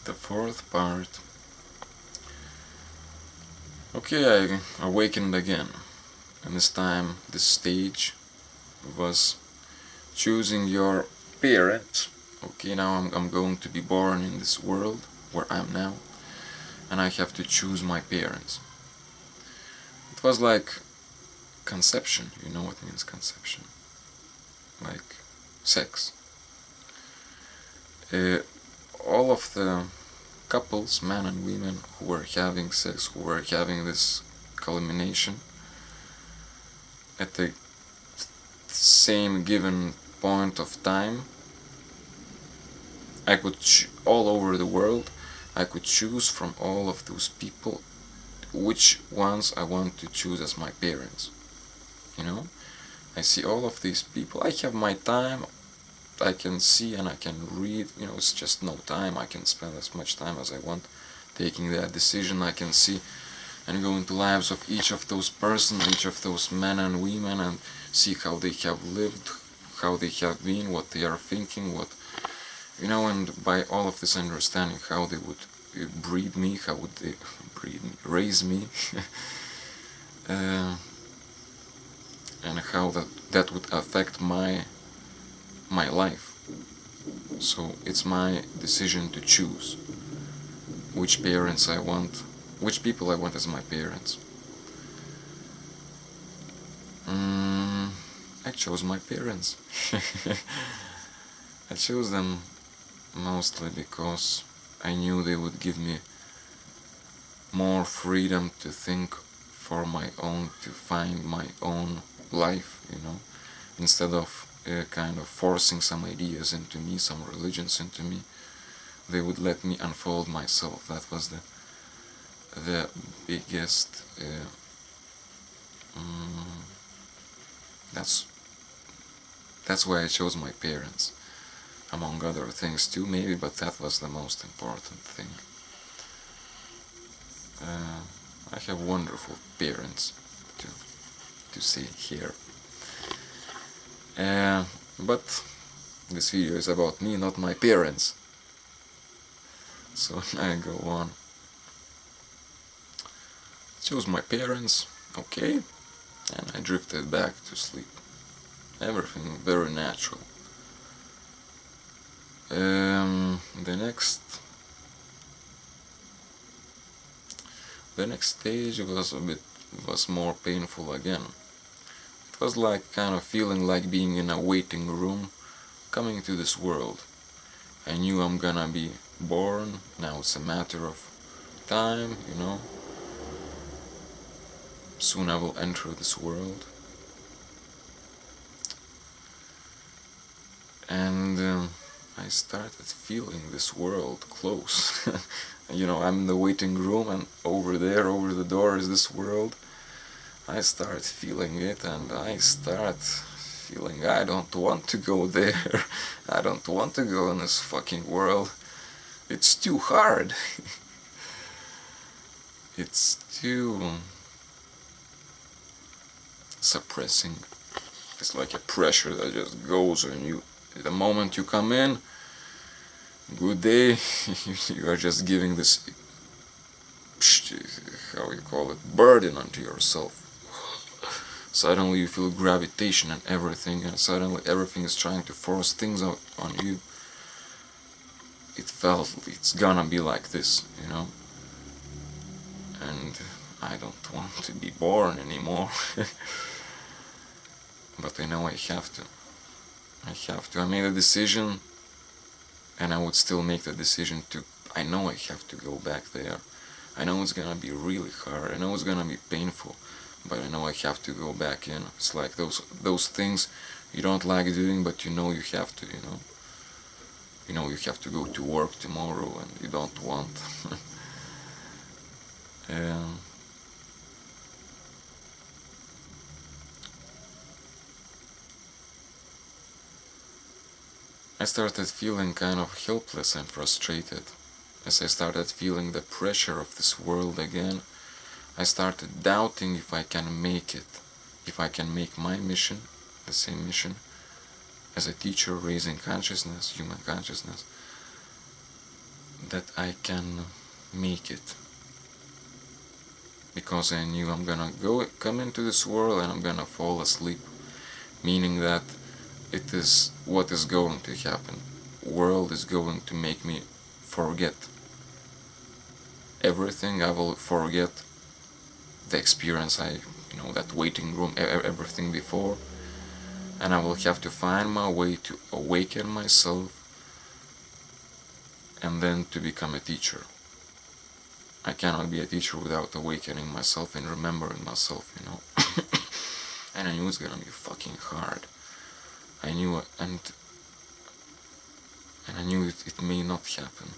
The fourth part. Okay, I awakened again, and this time the stage was choosing your parents. Okay, now I'm going to be born in this world where I'm now, and I have to choose my parents. It was like conception, you know what means conception? Like sex. Uh, all of the couples, men and women, who were having sex, who were having this culmination at the same given point of time, I could all over the world, I could choose from all of those people which ones I want to choose as my parents. You know, I see all of these people. I have my time. I can see and I can read. You know, it's just no time. I can spend as much time as I want taking that decision. I can see and go into lives of each of those persons, each of those men and women, and see how they have lived, how they have been, what they are thinking, what, you know, and by all of this understanding, how they would breed me, how would they breed me, raise me, uh, and how that would affect my life. So it's my decision to choose which parents I want, which people I want as my parents. I chose my parents. I chose them mostly because I knew they would give me more freedom to think for my own, to find my own life, you know, instead of kind of forcing some ideas into me, some religions into me. They would let me unfold myself. That was the biggest. That's that's why I chose my parents, among other things too, maybe, but that was the most important thing. I have wonderful parents to see here. But this video is about me, not my parents. So I go on. Chose my parents, okay, and I drifted back to sleep. Everything very natural. The next stage was more painful again. It was like kind of feeling like being in a waiting room, coming to this world. I knew I'm gonna be born. Now it's a matter of time, you know. Soon I will enter this world. And I started feeling this world close. You know, I'm in the waiting room, and over there, over the door, is this world. I start feeling it, and I start feeling I don't want to go there. I don't want to go in this fucking world. It's too hard. It's too suppressing. It's like a pressure that just goes, and you, the moment you come in, good day, you are just giving this, how you call it, burden onto yourself. Suddenly you feel gravitation and everything, and suddenly everything is trying to force things on you. It felt it's gonna be like this, you know. And I don't want to be born anymore. But I know I have to. I made a decision, and I would still make the decision to. I know I have to go back there. I know it's gonna be really hard. I know it's gonna be painful, but I know I have to go back in. It's like those things you don't like doing, but you know you have to. You know you have to go to work tomorrow, and you don't want. um, I started feeling kind of helpless and frustrated. As I started feeling the pressure of this world again, I started doubting if I can make it, if I can make my mission, the same mission, as a teacher raising consciousness, human consciousness, that I can make it, because I knew I'm gonna come into this world and I'm gonna fall asleep, meaning that it is what is going to happen. World is going to make me forget everything. I will forget the experience that waiting room, everything before, and I will have to find my way to awaken myself and then to become a teacher. I cannot be a teacher without awakening myself and remembering myself. And I knew it's gonna be fucking hard. I knew it, and I knew it may not happen.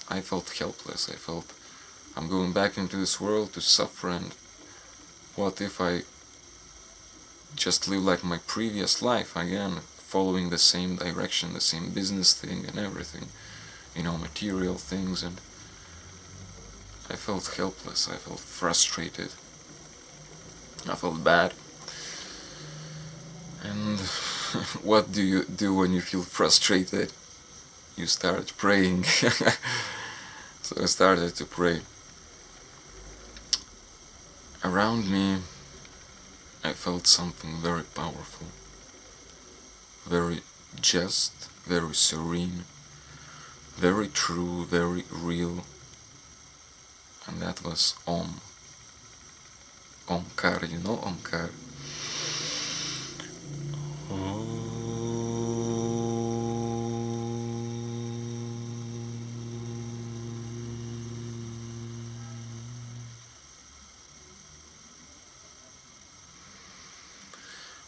I felt helpless. I felt I'm going back into this world to suffer, and what if I just live like my previous life again, following the same direction, the same business thing and everything, material things, and I felt helpless, I felt frustrated, I felt bad. And what do you do when you feel frustrated? You start praying. So I started to pray. Around me, I felt something very powerful, very just, very serene, very true, very real, and that was Om. Omkar, Omkar.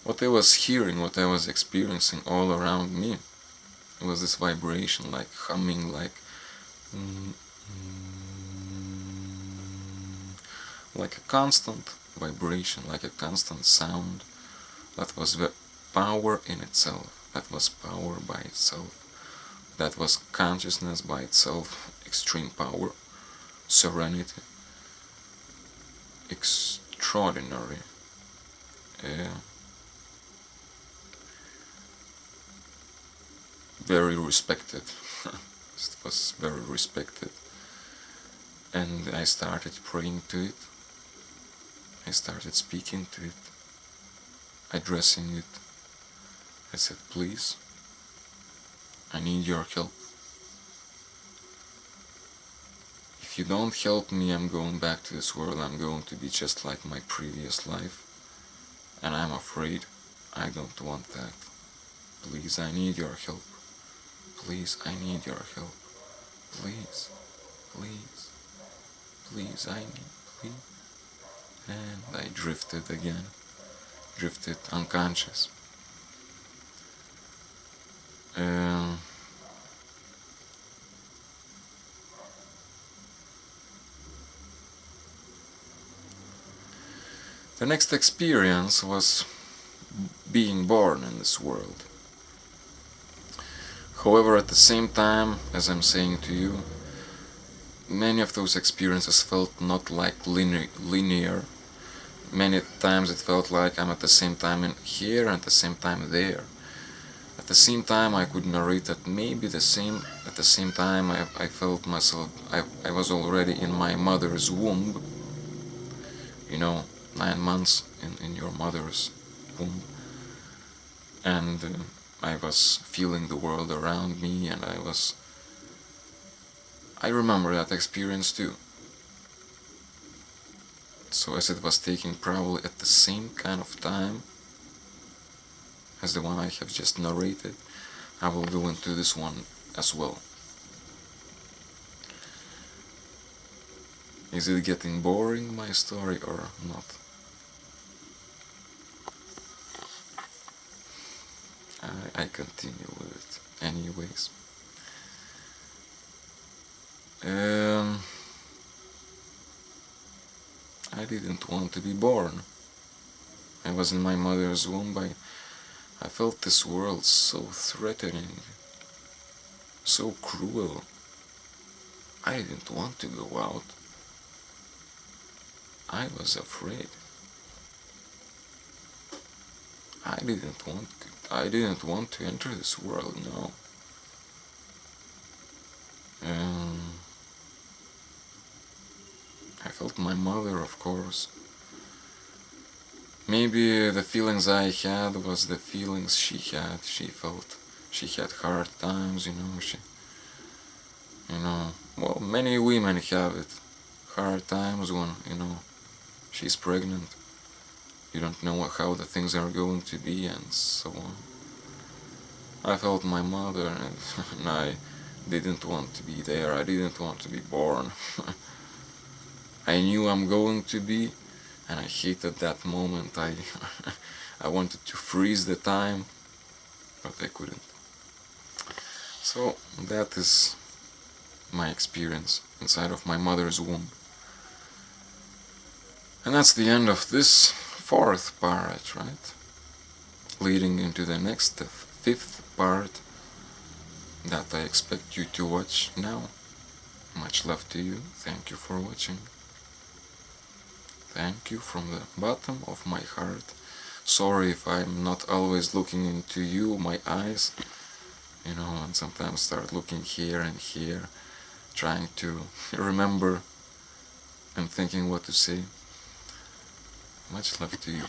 What I was hearing, what I was experiencing all around me, it was this vibration, like humming, like a constant vibration, like a constant sound. That was the power in itself. That was power by itself. That was consciousness by itself. Extreme power, serenity, extraordinary. Very respected. It was very respected. And I started praying to it. I started speaking to it, addressing it. I said, please, I need your help. If you don't help me, I'm going back to this world. I'm going to be just like my previous life. And I'm afraid. I don't want that. Please, I need your help. Please, I need your help. Please, please, please, I need, please. And I drifted again. Drifted unconscious. The next experience was being born in this world. However, at the same time, as I'm saying to you, many of those experiences felt not like linear. Many times it felt like I'm at the same time in here and at the same time there. At the same time, I could narrate that maybe at the same time I felt myself, I was already in my mother's womb, 9 months in your mother's womb, and I was feeling the world around me, and I remember that experience too. So as it was taking probably at the same kind of time as the one I have just narrated, I will go into this one as well. Is it getting boring, my story, or not? I continue with it anyways. I didn't want to be born. I was in my mother's womb. I felt this world so threatening, so cruel. I didn't want to go out. I was afraid. I didn't want to enter this world, no. my mother, of course. Maybe the feelings I had was the feelings she had. She felt she had hard times, well, many women have it. Hard times when, she's pregnant. You don't know how the things are going to be and so on. I felt my mother and I didn't want to be there. I didn't want to be born. I knew I'm going to be, and I hated that moment. I wanted to freeze the time, but I couldn't. So that is my experience inside of my mother's womb. And that's the end of this fourth part, right? Leading into the next fifth part that I expect you to watch now. Much love to you. Thank you for watching. Thank you from the bottom of my heart. Sorry if I'm not always looking into you, my eyes, and sometimes start looking here and here, trying to remember and thinking what to say. Much love to you.